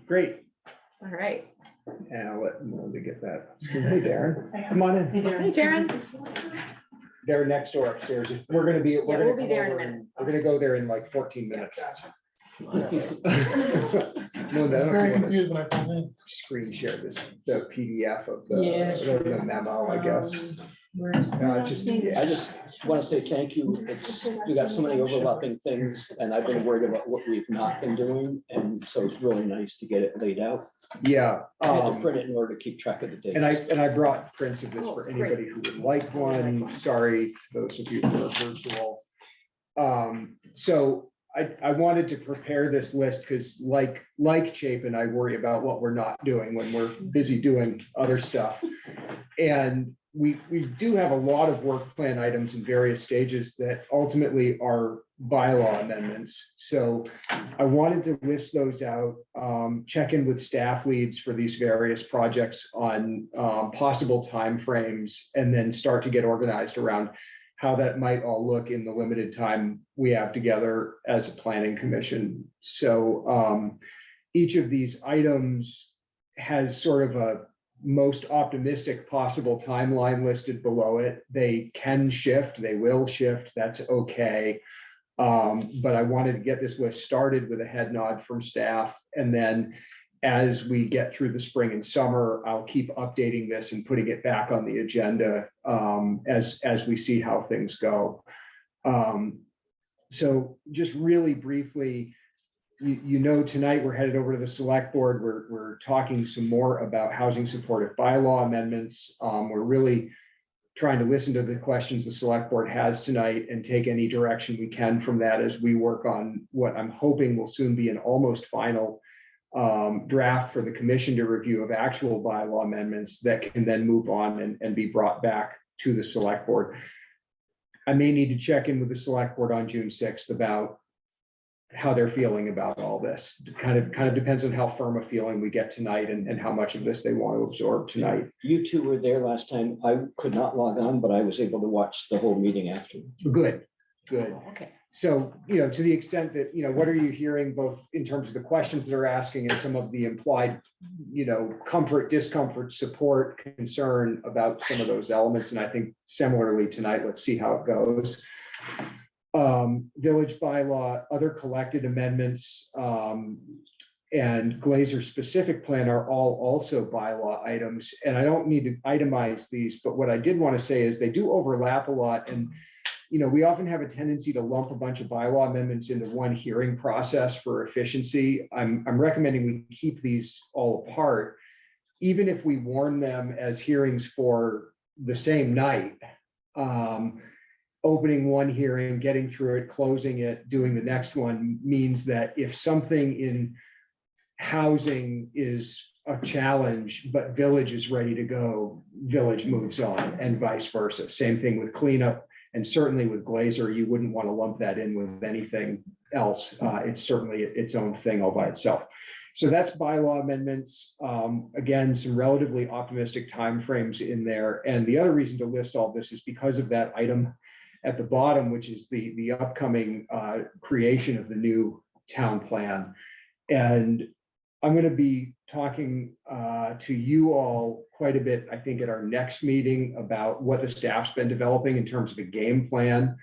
Great. All right. And I'll let Melinda get that. Hey, Darren, come on in. Hey, Darren. They're next door upstairs. We're gonna be, we're we'll gonna be come there in a over minute. and we're gonna go there in like 14 minutes. Melinda, I don't know if you Very wanna confused when I found in. screen share this, the PDF of Yeah, sure. the memo, I guess. I just want to say thank you. It's, we got so many overlapping things and I've been worried about what we've not been doing. And so it's really nice to get it laid out. Yeah. I had to print it in order to keep track of the dates. And I brought prints of this for Oh, great. anybody who would like one. Sorry to those of you who are virtual. So I wanted to prepare this list because like Chapin, I worry about what we're not doing when we're busy doing other stuff. And we do have a lot of work plan items in various stages that ultimately are bylaw amendments. So I wanted to list those out, check in with staff leads for these various projects on possible timeframes, and then start to get organized around how that might all look in the limited time we have together as a planning commission. So each of these items has sort of a most optimistic possible timeline listed below it. They can shift, they will shift, that's okay. But I wanted to get this list started with a head nod from staff. And then as we get through the spring and summer, I'll keep updating this and putting it back on the agenda as we see how things go. So just really briefly, you know, tonight we're headed over to the select board. We're talking some more about housing supportive bylaw amendments. We're really trying to listen to the questions the select board has tonight and take any direction we can from that as we work on what I'm hoping will soon be an almost final draft for the commission to review of actual bylaw amendments that can then move on and be brought back to the select board. I may need to check in with the select board on June 6th about how they're feeling about all this. It kind of depends on how firm a feeling we get tonight and how much of this they want to absorb tonight. You two were there last time. I could not log on, but I was able to watch the whole meeting after. Good. Okay. So, you know, to the extent that, you know, what are you hearing both in terms of the questions they're asking and some of the implied, you know, comfort, discomfort, support, concern about some of those elements. And I think similarly tonight, let's see how it goes. Village bylaw, other collected amendments, and Glazer specific plan are all also bylaw items. And I don't need to itemize these, but what I did want to say is they do overlap a lot. And, you know, we often have a tendency to lump a bunch of bylaw amendments into one hearing process for efficiency. I'm recommending we keep these all apart, even if we warn them as hearings for the same night. Opening one hearing, getting through it, closing it, doing the next one means that if something in housing is a challenge, but village is ready to go, village moves on, and vice versa. Same thing with cleanup, and certainly with Glazer, you wouldn't want to lump that in with anything else. It's certainly its own thing all by itself. So that's bylaw amendments. Again, some relatively optimistic timeframes in there. And the other reason to list all this is because of that item at the bottom, which is the upcoming creation of the new town plan. And I'm going to be talking to you all quite a bit, I think, at our next meeting about what the staff's been developing in terms of a game plan.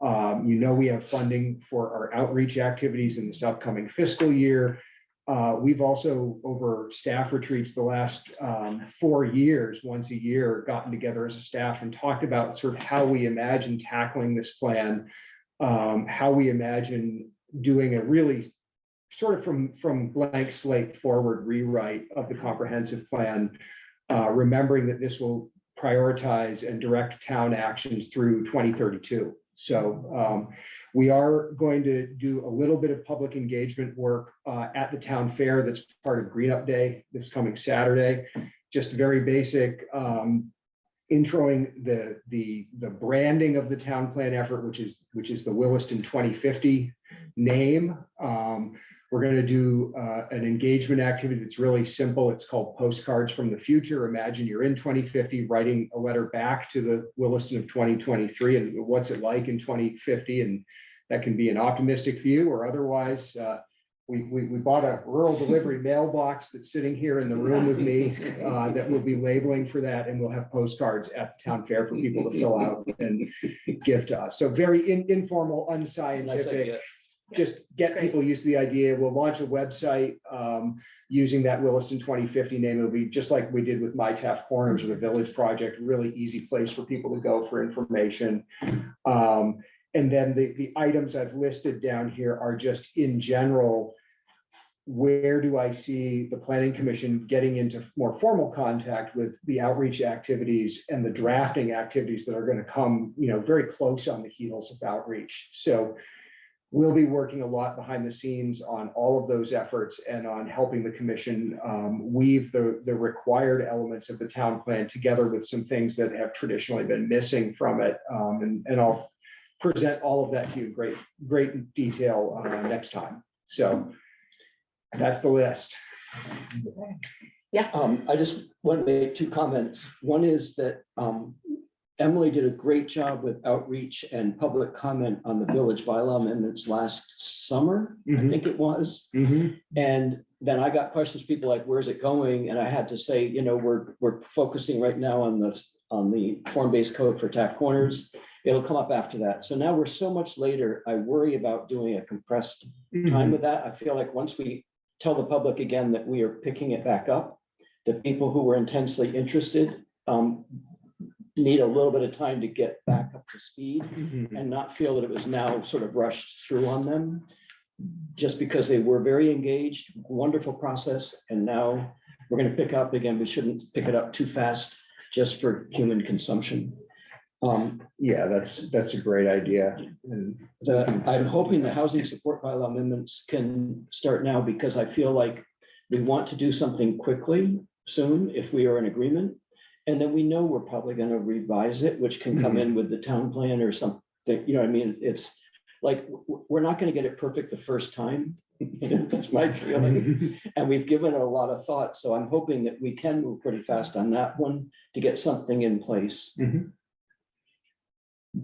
You know, we have funding for our outreach activities in this upcoming fiscal year. We've also, over staff retreats the last 4 years, once a year, gotten together as a staff and talked about sort of how we imagine tackling this plan, how we imagine doing a really sort of from blank slate forward rewrite of the comprehensive plan, remembering that this will prioritize and direct town actions through 2032. So we are going to do a little bit of public engagement work at the town fair. That's part of Green Up Day this coming Saturday. Just very basic introing the branding of the town plan effort, which is the Williston 2050 name. We're going to do an engagement activity that's really simple. It's called Postcards from the Future. Imagine you're in 2050, writing a letter back to the Williston of 2023 and what's it like in 2050, and that can be an optimistic view, or otherwise, we bought a rural delivery mailbox that's sitting here in the room with me, that will be labeling for that, and we'll have postcards at the town fair for people to fill out and give to us. So very informal, Nice unscientific, idea. just get people used to the idea. We'll launch a website using that Williston 2050 name. It'll be just like we did with My Taft Corners or the Village Project, really easy place for people to go for information. And then the items I've listed down here are just in general, where do I see the Planning Commission getting into more formal contact with the outreach activities and the drafting activities that are going to come, very close on the heels of outreach. So we'll be working a lot behind the scenes on all of those efforts and on helping the commission weave the required elements of the town plan together with some things that have traditionally been missing from it. And I'll present all of that to you in great detail next time. So that's the list. I just want to make two comments. One is that Emily did a great job with outreach and public comment on the village bylaw amendments last summer, I think it was. And then I got questions, people like, where's it going? And I had to say, we're focusing right now on the form-based code for Taft Corners. It'll come up after that. So now we're so much later. I worry about doing a compressed time with that. I feel like once we tell the public again that we are picking it back up, the people who were intensely interested need a little bit of time to get back up to speed and not feel that it was now sort of rushed through on them, just because they were very engaged, wonderful process. And now we're going to pick up again. We shouldn't pick it up too fast just for human consumption. Yeah, that's a great idea. And I'm hoping the housing support bylaw amendments can start now, because I feel like we want to do something quickly soon if we are in agreement. And then we know we're probably going to revise it, which can come in with the town plan or something, it's like, we're not going to get it perfect the first time. That's my feeling. And we've given it a lot of thought. So I'm hoping that we can move pretty fast on that one to get something in place.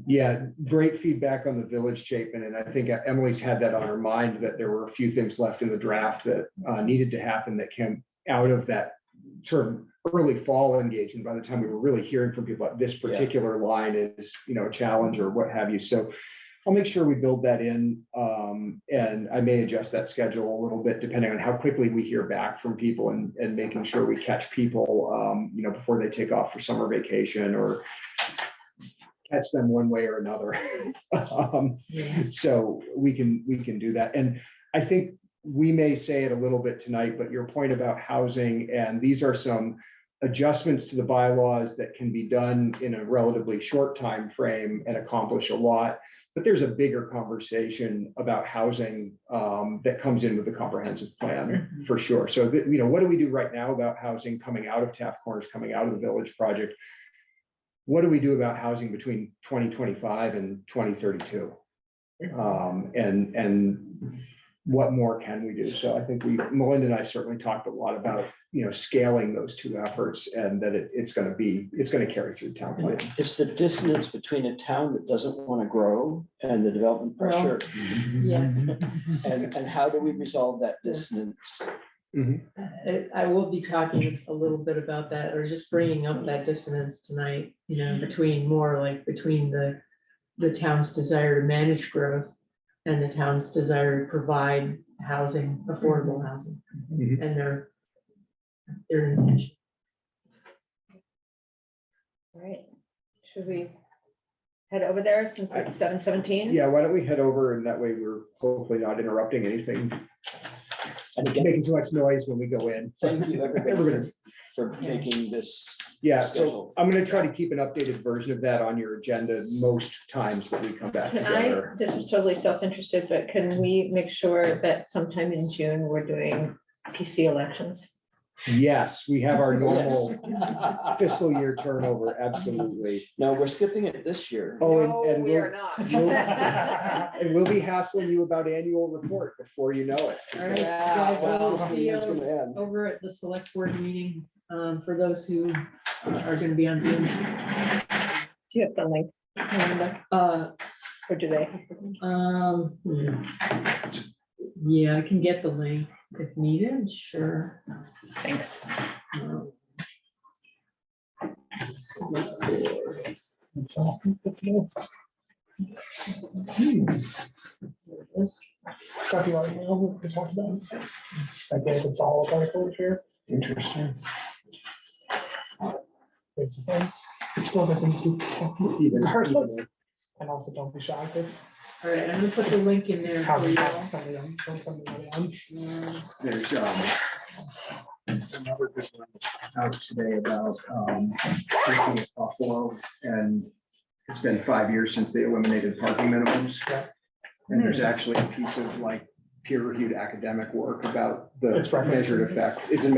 Yeah, great feedback on the village Chapin. And I think Emily's had that on her mind, that there were a few things left in the draft that needed to happen that came out of that sort of early fall engagement. By the time we were really hearing from people, this particular line is, a challenge or what have you. So I'll make sure we build that in, and I may adjust that schedule a little bit depending on how quickly we hear back from people, and making sure we catch people, before they take off for summer vacation or catch them one way or another. So we can do that. And I think we may say it a little bit tonight, but your point about housing, and these are some adjustments to the bylaws that can be done in a relatively short time frame and accomplish a lot. But there's a bigger conversation about housing that comes in with the comprehensive plan for sure. So what do we do right now about housing coming out of Taft Corners, coming out of the Village Project? What do we do about housing between 2025 and 2032? And what more can we do? So I think Melinda and I certainly talked a lot about, scaling those two efforts, and that it's going to carry through town plan. It's the dissonance between a town that doesn't want to grow and the development pressure. Yes. And how do we resolve that dissonance? I will be talking a little bit about that, or just bringing up that dissonance tonight, between the town's desire to manage growth and the town's desire to provide housing, affordable housing, and their intention. All right, should we head over there since it's 7:17? Yeah, why don't we head over, and that way we're hopefully not interrupting anything, And again, making too much noise when we go in. thank you everybody for making this. Yeah, so schedule. I'm going to try to keep an updated version of that on your agenda most times that we come back together. This is totally self-interested, but can we make sure that sometime in June we're doing PC elections? Yes, we have our normal Yes. fiscal year turnover, absolutely. No, we're skipping it this year. Oh, and we we'll- are not. And we'll be hassling you about annual report before you know it. All right, Yeah, guys, well, we'll see you It's gonna end. over at the select board meeting, for those who are going to be on Zoom. Do you have the link? Melinda? Or do they? Yeah, I can get the link if needed, sure. Thanks. Um, That's awesome. This, Copy our email we talked about. I gave it's all articles here. Interesting. It's just like, it's still the thing to regardless. And also don't be shy. all right, I'm gonna put the link in there How for we you. have something on, something on. There's another good one out today about drinking at Buffalo, and it's been 5 years since they eliminated parking minimums. Yeah. And there's actually a piece of like peer-reviewed academic work about the It's recommended. measured effect. It's a